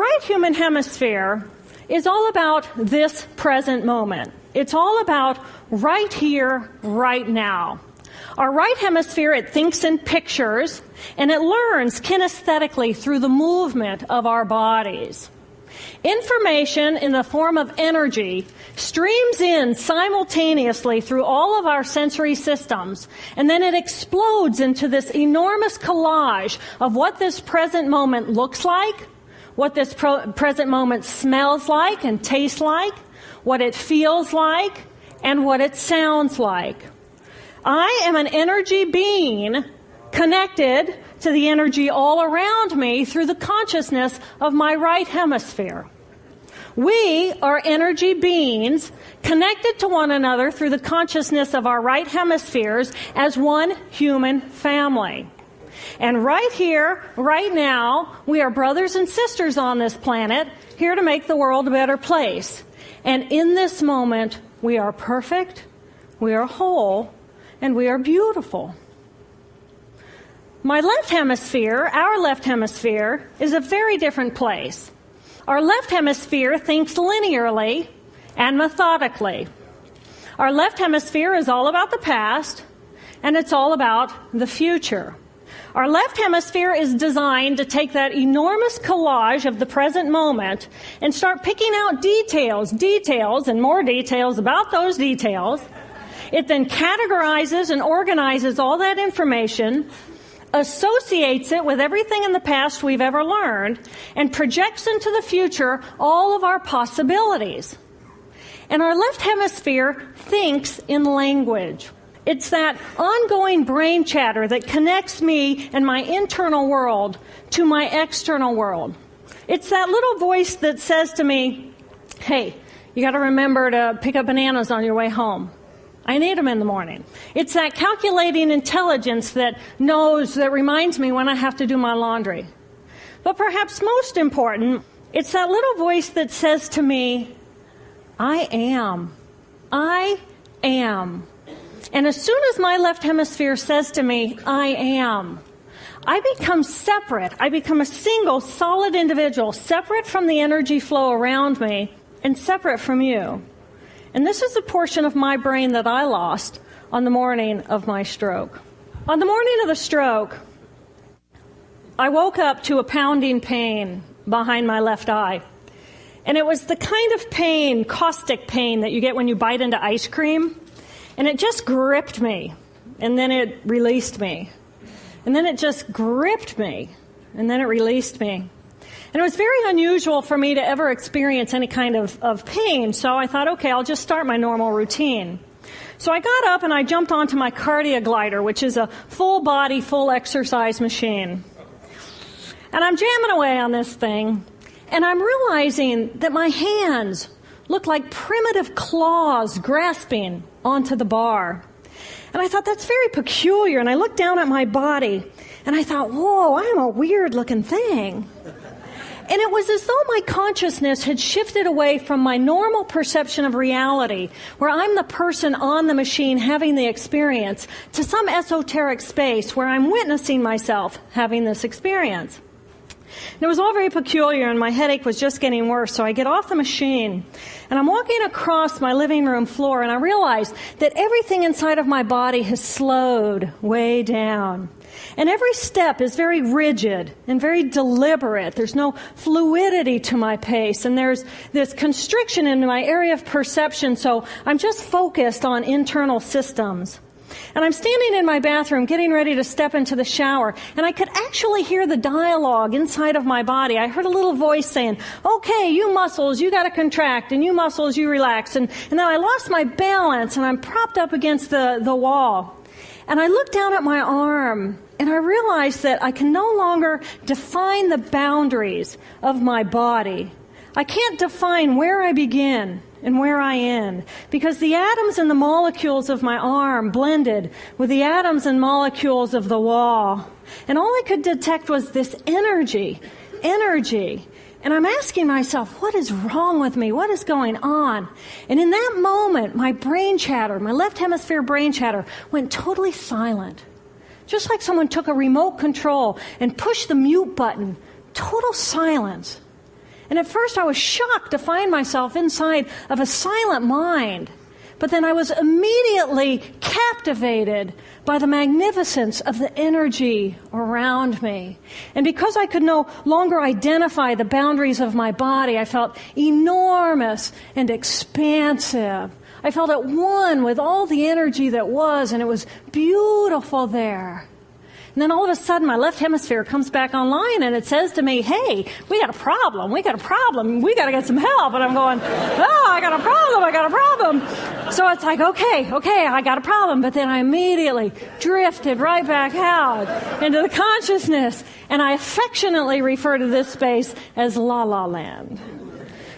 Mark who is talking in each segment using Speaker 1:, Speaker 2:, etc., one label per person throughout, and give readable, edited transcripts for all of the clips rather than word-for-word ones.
Speaker 1: right human hemisphere is all about this present moment. It's all about right here, right now. Our right hemisphere, it thinks in pictures, and it learns kinesthetically through the movement of our bodies. Information in the form of energy streams in simultaneously through all of our sensory systems, and then it explodes into this enormous collage of what this present moment looks like, what this present moment smells like and tastes like, what it feels like, and what it sounds like. I am an energy being connected to the energy all around me through the consciousness of my right hemisphere. We are energy beings connected to one another through the consciousness of our right hemispheres as one human family. And right here, right now, we are brothers and sisters on this planet, here to make the world a better place. And in this moment, we are perfect, we are whole, and we are beautiful. My left hemisphere, our left hemisphere, is a very different place. Our left hemisphere thinks linearly and methodically. Our left hemisphere is all about the past, and it's all about the future. Our left hemisphere is designed to take that enormous collage of the present moment and start picking out details, and more details about those details. It then categorizes and organizes all that information, associates it with everything in the past we've ever learned, and projects into the future all of our possibilities. And our left hemisphere thinks in language. It's that ongoing brain chatter that connects me and my internal world to my external world. It's that little voice that says to me, hey, you got to remember to pick up bananas on your way home. I need them in the morning. It's that calculating intelligence that reminds me when I have to do my laundry. But perhaps most important, it's that little voice that says to me, I am. I am. And as soon as my left hemisphere says to me, I am, I become separate. I become a single, solid individual, separate from the energy flow around me and separate from you. And this is a portion of my brain that I lost on the morning of my stroke. On the morning of the stroke, I woke up to a pounding pain behind my left eye. And it was the kind of pain, caustic pain, that you get when you bite into ice cream. And it just gripped me. And then it released me. And then it just gripped me. And then it released me. And it was very unusual for me to ever experience any kind of pain, so I thought, okay, I'll just start my normal routine. So I got up and I jumped onto my cardio glider, which is a full-body, full exercise machine. And I'm jamming away on this thing, and I'm realizing that my hands look like primitive claws grasping onto the bar. And I thought, that's very peculiar, and I looked down at my body, and I thought, whoa, I'm a weird-looking thing. And it was as though my consciousness had shifted away from my normal perception of reality, where I'm the person on the machine having the experience, to some esoteric space where I'm witnessing myself having this experience. And it was all very peculiar, and my headache was just getting worse, so I get off the machine, and I'm walking across my living room floor, and I realize that everything inside of my body has slowed way down. And every step is very rigid and very deliberate. There's no fluidity to my pace, and there's this constriction in my area of perception, so I'm just focused on internal systems. And I'm standing in my bathroom getting ready to step into the shower, and I could actually hear the dialogue inside of my body. I heard a little voice saying, okay, you muscles, you got to contract, and you muscles, you relax. And then I lost my balance, and I'm propped up against the wall. And I looked down at my arm, and I realized that I can no longer define the boundaries of my body. I can't define where I begin and where I end, because the atoms and the molecules of my arm blended with the atoms and molecules of the wall. And all I could detect was this energy. And I'm asking myself, what is wrong with me? What is going on? And in that moment, my brain chatter, my left hemisphere brain chatter, went totally silent. Just like someone took a remote control and pushed the mute button. Total silence. And at first I was shocked to find myself inside of a silent mind. But then I was immediately captivated by the magnificence of the energy around me. And because I could no longer identify the boundaries of my body, I felt enormous and expansive. I felt at one with all the energy that was, and it was beautiful there. And then all of a sudden, my left hemisphere comes back online, and it says to me, hey, we got a problem, we got to get some help. And I'm going, I got a problem. So it's like, okay, I got a problem. But then I immediately drifted right back out into the consciousness, and I affectionately refer to this space as La La Land.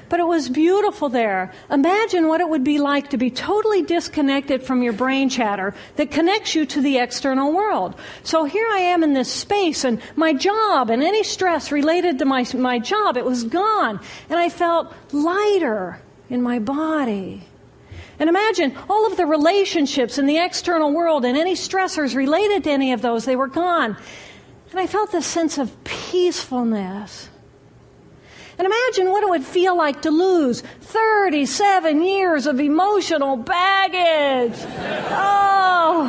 Speaker 1: But it was beautiful there. Imagine what it would be like to be totally disconnected from your brain chatter that connects you to the external world. So here I am in this space, and my job and any stress related to my job, it was gone. And I felt lighter in my body. And imagine all of the relationships in the external world and any stressors related to any of those, they were gone. And I felt this sense of peacefulness. And imagine what it would feel like to lose 37 years of emotional baggage. Oh,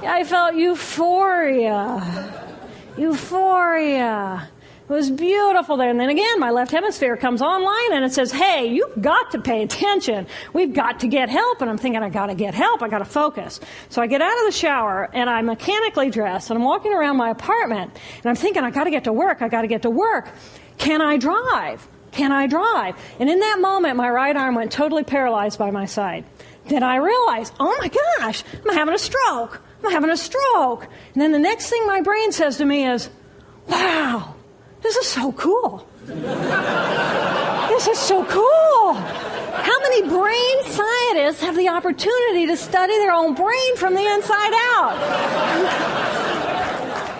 Speaker 1: I felt euphoria. It was beautiful there. And then again, my left hemisphere comes online and it says, hey, you've got to pay attention. We've got to get help. And I'm thinking, I got to get help. I got to focus. So I get out of the shower and I'm mechanically dressed and I'm walking around my apartment and I'm thinking, I got to get to work. Can I drive? And in that moment, my right arm went totally paralyzed by my side. Then I realized, oh my gosh, I'm having a stroke. And then the next thing my brain says to me is, wow, this is so cool. How many brain scientists have the opportunity to study their own brain from the inside out?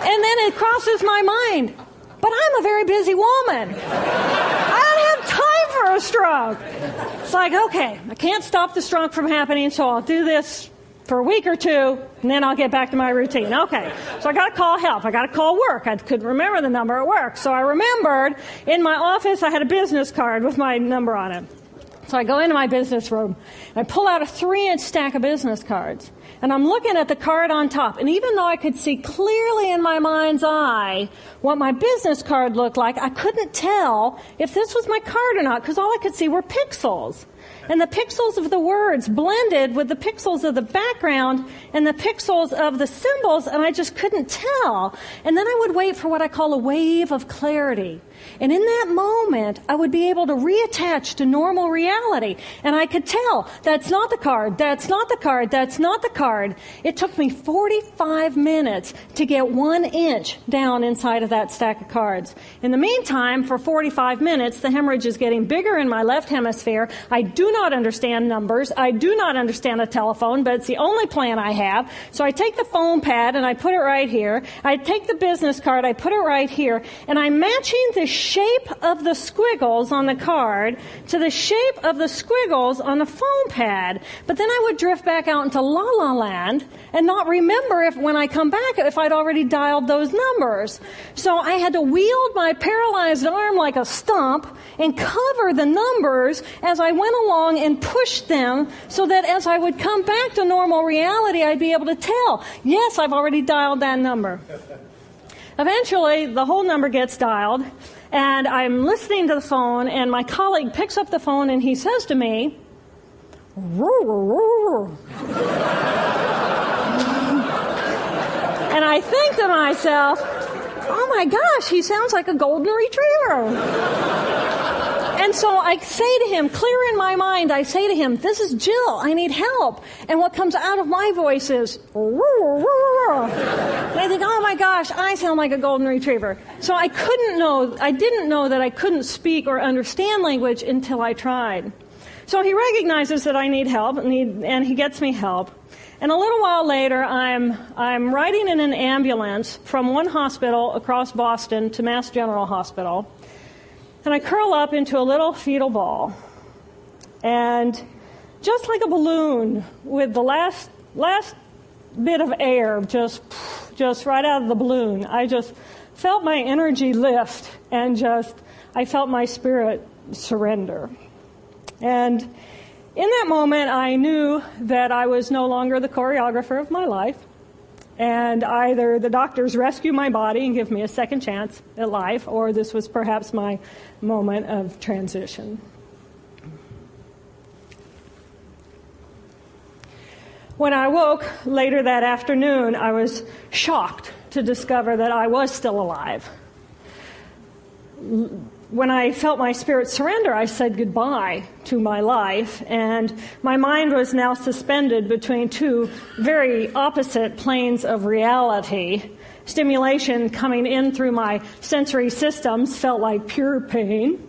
Speaker 1: And then it crosses my mind, but I'm a very busy woman. I don't have time for a stroke. It's like, okay, I can't stop the stroke from happening, so I'll do this for a week or two, and then I'll get back to my routine. Okay, so I got to call help. I got to call work. I couldn't remember the number at work. So I remembered in my office I had a business card with my number on it. So I go into my business room, and I pull out a 3-inch stack of business cards. And I'm looking at the card on top. And even though I could see clearly in my mind's eye what my business card looked like, I couldn't tell if this was my card or not, because all I could see were pixels. And the pixels of the words blended with the pixels of the background and the pixels of the symbols, and I just couldn't tell. And then I would wait for what I call a wave of clarity. And in that moment, I would be able to reattach to normal reality. And I could tell, that's not the card, that's not the card, that's not the card. It took me 45 minutes to get 1 inch down inside of that stack of cards. In the meantime, for 45 minutes, the hemorrhage is getting bigger in my left hemisphere. I do not understand numbers. I do not understand a telephone, but it's the only plan I have. So I take the phone pad and I put it right here. I take the business card, I put it right here, and I'm matching the shape of the squiggles on the card to the shape of the squiggles on the phone pad. But then I would drift back out into La La Land and not remember if when I come back if I'd already dialed those numbers. So I had to wield my paralyzed arm like a stump and cover the numbers as I went along and push them so that as I would come back to normal reality, I'd be able to tell, yes, I've already dialed that number. Eventually, the whole number gets dialed, and I'm listening to the phone, and my colleague picks up the phone, and he says to me, and I think to myself, oh my gosh, he sounds like a golden retriever. And so I say to him, clear in my mind, I say to him, this is Jill, I need help. And what comes out of my voice is, and I think, oh my gosh, I sound like a golden retriever. So I didn't know that I couldn't speak or understand language until I tried. So he recognizes that I need help, and he gets me help. And a little while later, I'm riding in an ambulance from one hospital across Boston to Mass General Hospital. And I curl up into a little fetal ball. And just like a balloon with the last bit of air just right out of the balloon, I just felt my energy lift and I felt my spirit surrender. And in that moment, I knew that I was no longer the choreographer of my life, and either the doctors rescue my body and give me a second chance at life, or this was perhaps my moment of transition. When I woke later that afternoon, I was shocked to discover that I was still alive. When I felt my spirit surrender, I said goodbye to my life, and my mind was now suspended between two very opposite planes of reality. Stimulation coming in through my sensory systems felt like pure pain.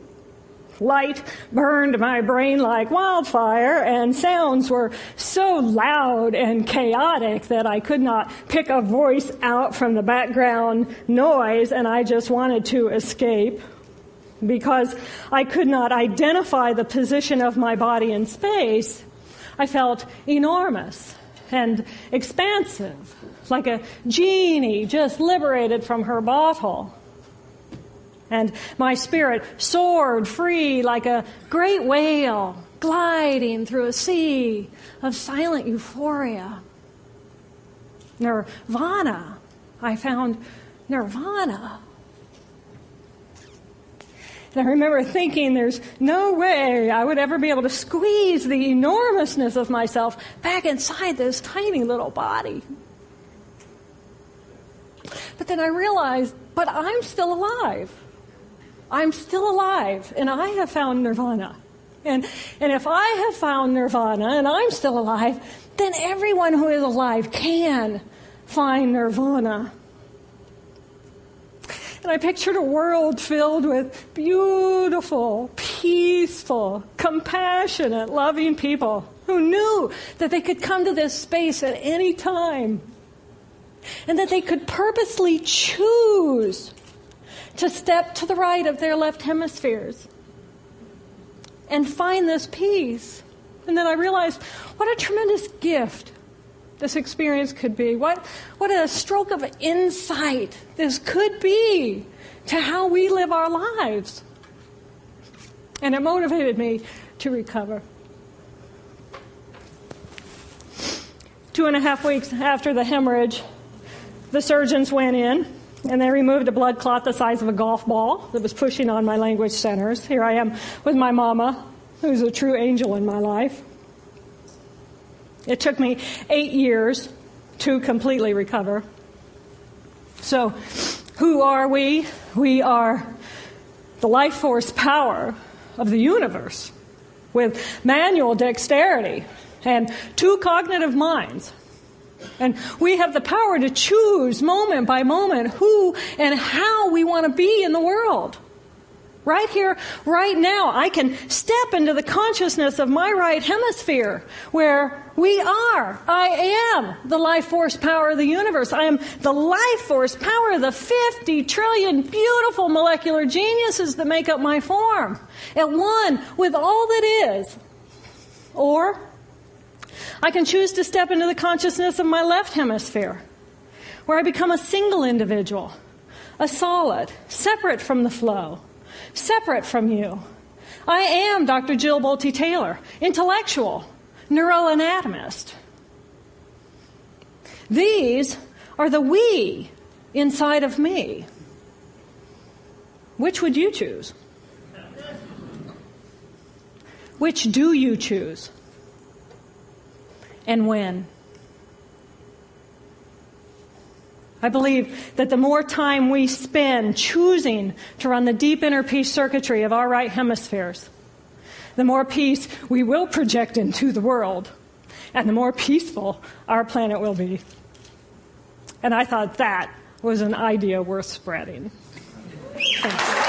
Speaker 1: Light burned my brain like wildfire, and sounds were so loud and chaotic that I could not pick a voice out from the background noise, and I just wanted to escape. Because I could not identify the position of my body in space, I felt enormous and expansive, like a genie just liberated from her bottle. And my spirit soared free like a great whale gliding through a sea of silent euphoria. Nirvana. I found nirvana. And I remember thinking there's no way I would ever be able to squeeze the enormousness of myself back inside this tiny little body. But then I realized, but I'm still alive. I'm still alive, and I have found nirvana. And if I have found nirvana and I'm still alive, then everyone who is alive can find nirvana. And I pictured a world filled with beautiful, peaceful, compassionate, loving people who knew that they could come to this space at any time and that they could purposely choose to step to the right of their left hemispheres and find this peace. And then I realized what a tremendous gift this experience could be. What a stroke of insight this could be to how we live our lives. And it motivated me to recover. 2.5 weeks after the hemorrhage, the surgeons went in and they removed a blood clot the size of a golf ball that was pushing on my language centers. Here I am with my mama, who's a true angel in my life. It took me 8 years to completely recover. So, who are we? We are the life force power of the universe with manual dexterity and 2 cognitive minds. And we have the power to choose moment by moment who and how we want to be in the world. Right here, right now, I can step into the consciousness of my right hemisphere where I am the life force power of the universe. I am the life force power of the 50 trillion beautiful molecular geniuses that make up my form, at one with all that is. Or I can choose to step into the consciousness of my left hemisphere, where I become a single individual, a solid, separate from the flow, separate from you. I am Dr. Jill Bolte Taylor, intellectual, neuroanatomist. These are the we inside of me. Which would you choose? Which do you choose? And when? I believe that the more time we spend choosing to run the deep inner peace circuitry of our right hemispheres, the more peace we will project into the world, and the more peaceful our planet will be. And I thought that was an idea worth spreading. Thanks.